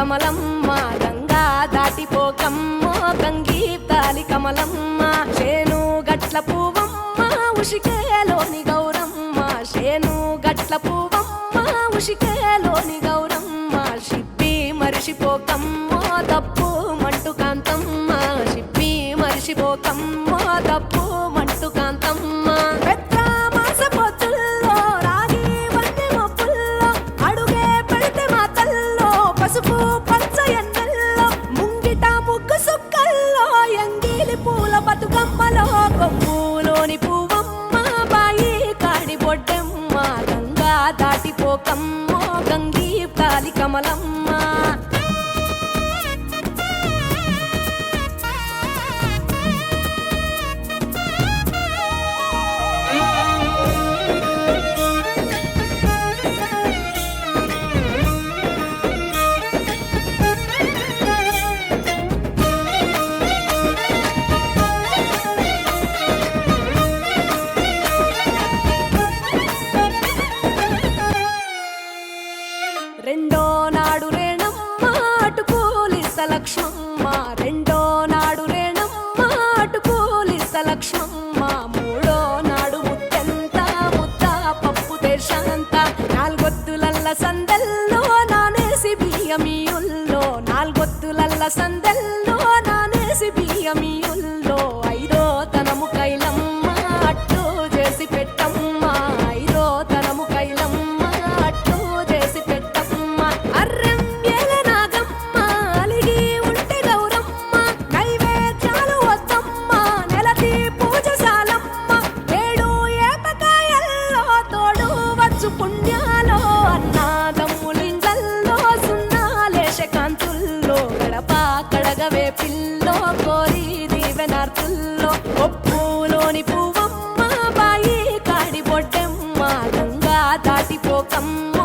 కమలమ్మ గంగా దాటిపోకమ్మ గంగీతాలి కమలమ్మ శేను గట్ల పువ్వమ్మ ఉషికేలోని గౌరమ్మ శేను గట్ల పువ్వమ్మ ఉషికేలోని గౌరమ్మ షిప్పి మరిషిపోకమ్మ తప్పు మంటు కాంతమ్మ షిప్పి మరిషిపోకమ్మ తప్పు మంటు కాంతమ్మ పసుపు పచ్చ ఎన్నెల్లో ముంగిట ముగ్గు సుక్కల్లో ఎంగిలి పూల బతుకమ్మలో కొమ్ములోని పువ్వమ్మ బాయి కాడి బొడ్డెమ్మ గంగా దాటిపోకమ్మ గంగీ తాలి కమలమ్మ రెండో నాడు రేణమ్మ అటుకూలిస్త లక్ష్మమ్మ రెండో నాడు రేణమ్మ అటుకూలిస్త లక్ష్మమ్మ మూడో నాడు ముత్తెంత ముద్ద పప్పు దేశంత నాలుగొత్తులల్ల సందెల్లో నానేసి బియ్యమియుల్లో నాలుగొత్తులల్ల సందెల్లో నానేసి బియ్యమియుల్లో ఐదో తనము కైలమ్మ అట్టు చేసి పెట్టమ్మ ఐదో తనము కైలమ్మ పుణ్యాలో అన్నాదమ్ములింగల్లో సున్నాలేశ కాంతుల్లో గడప కడగవే పిల్లో కోరి దీవెనార్తుల్లో ఒప్పులోని పువ్వమ్మ బాయి కాడి బొడ్డెమ్మ గంగా దాటిపోకమ్మ